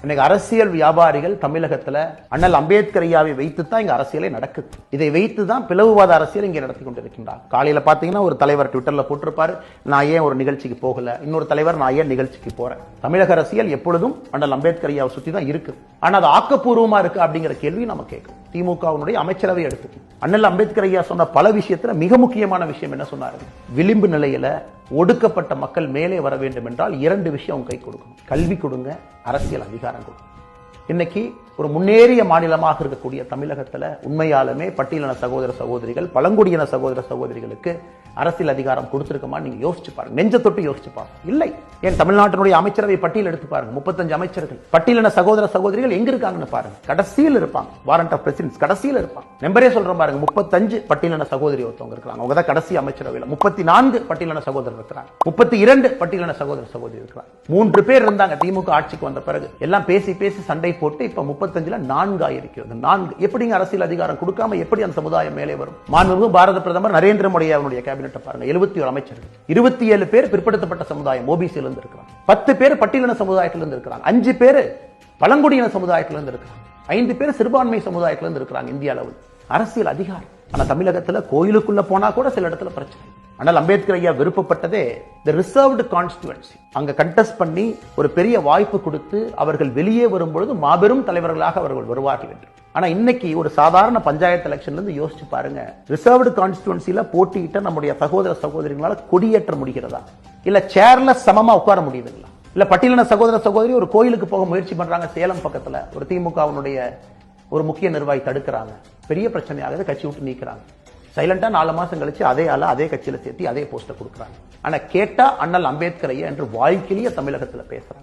இன்னைக்கு அரசியல் வியாபாரிகள் தமிழகத்துல அண்ணல் அம்பேத்கர் ஐயாவை வைத்து தான் இங்க அரசியலே நடக்குது. இதை வைத்து தான் பிளவுவாத அரசியல் இங்கே நடத்தி கொண்டிருக்கின்றார். காலையில பாத்தீங்கன்னா ஒரு தலைவர் ட்விட்டர்ல போட்டிருப்பாரு, நான் ஏன் ஒரு நிகழ்ச்சிக்கு போகல, இன்னொரு தலைவர் நான் ஏன் நிகழ்ச்சிக்கு போறேன். தமிழக அரசியல் எப்பொழுதும் அண்ணல் அம்பேத்கர் ஐயாவை சுத்தி தான் இருக்கு. ஆனா அது ஆக்கப்பூர்வமா இருக்கு அப்படிங்கிற கேள்வி நம்ம கேட்கும். திமுகவினுடைய அமைச்சரவை எடுத்து அண்ணல் அம்பேத்கர் ஐயா சொன்ன பல விஷயத்துல மிக முக்கியமான விஷயம் என்ன சொன்னாரு, விளிம்பு நிலையில ஒடுக்கப்பட்ட மக்கள் மேலே வர வேண்டும் என்றால் 2 விஷயம் கை கொடுக்கணும். கல்வி கொடுங்க, அரசியல் அதிகாரம் கொடுங்க. இன்னைக்கு ஒரு முன்னேறிய மாநிலமாக இருக்கக்கூடிய தமிழகத்துல உண்மையாலுமே பட்டியலின சகோதர சகோதரிகள், பழங்குடியின சகோதர சகோதரிகளுக்கு அரசியல் அதிகாரம் கொடுத்திருக்கமா நீங்க யோசிச்சு பாருங்க. நெஞ்ச தொட்டு யோசிச்சு பாருங்க. இல்லை, ஏன் தமிழ்நாட்டினுடைய அமைச்சரவை பட்டியல் எடுத்து பாருங்க. 35 அமைச்சர்கள். பட்டியலின சகோதர சகோதரிகள் எங்க இருக்காங்கன்னு பாருங்க. கடைசியில் இருப்பாங்க. வாரண்ட் ஆஃப் பிரசிடென்ஸ் கடைசியில் இருப்பாங்க. நம்பரே சொல்றேன் பாருங்க. 35 பட்டியலின சகோதரி ஒருத்தவங்க இருக்காங்க. அவங்க தான் கடைசி அமைச்சரவையில். 34 பட்டியலின சகோதரர் இருக்கிறாங்க. 32 பட்டியலின சகோதர சகோதரி இருக்கிறாங்க. 3 பேர் இருந்தாங்க திமுக ஆட்சிக்கு வந்த பிறகு. எல்லாம் பேசி பேசி சண்டை போட்டு இப்ப 35ல 4 ஆயிருக்கிறது. 4 எப்படிங்க அரசியல் அதிகாரம் கொடுக்காம எப்படி அந்த சமுதாயம் மேலே வரும்? மாண்புமிகு பாரத பிரதமர் நரேந்திர மோடி அவருடைய கேபினெட் பாருங்க. 71 அமைச்சர்கள். 27 பேர் பிற்படுத்தப்பட்ட சமுதாயம் ஓபிசியில இருந்து இருக்கிறாங்க. 10 பேர் பட்டியலின சமுதாயத்தில இருந்து இருக்கிறாங்க. 5 பேர் பழங்குடியின சமுதாயத்தில இருந்து இருக்கிறாங்க. 5 பேர் சிறுபான்மை சமுதாயத்தில இருந்து இருக்கிறாங்க. இந்திய அளவில் அரசியல் அதிகாரம். ஆனா தமிழகத்துல கோயிலுக்குள்ள போனா கூட சில இடத்துல பிரச்சனை. ஆனால் அம்பேத்கர் ஐயா விருப்பப்பட்டதே the reserved constituency. அங்க கண்டெஸ்ட் பண்ணி ஒரு பெரிய வாய்ப்பு கொடுத்து அவர்கள் வெளியே வரும்பொழுது மாபெரும் தலைவர்களாக அவர்கள் வருவார்கள் என்று. ஆனா இன்னைக்கு ஒரு சாதாரண பஞ்சாயத்து எலெக்ஷன்ல இருந்து யோசிச்சு பாருங்க, ரிசர்வ்டு கான்ஸ்டிடுவன்சில போட்டியிட்ட நம்முடைய சகோதர சகோதரிகளால கொடியேற்ற முடிகிறதா, இல்ல சேர்ல சமமா உட்கார முடியுதுங்களா? இல்ல பட்டியலின சகோதர சகோதரி ஒரு கோயிலுக்கு போக முயற்சி பண்றாங்க சேலம் பக்கத்துல, ஒரு திமுகவினுடைய ஒரு முக்கிய நிர்வாகி தடுக்கிறாங்க, பெரிய பிரச்சனையாகுது, கட்சி விட்டு நீக்கிறாங்க. சைலண்டா 4 மாசம் கழிச்சு அதே ஆள அதே கட்சியில சேர்த்து அதே போஸ்ட கொடுக்குறாங்க. ஆனா கேட்டா அண்ணல் அம்பேத்கர் ஐயா என்று வாழ்க்கையிலேயே தமிழகத்துல பேசுறாங்க.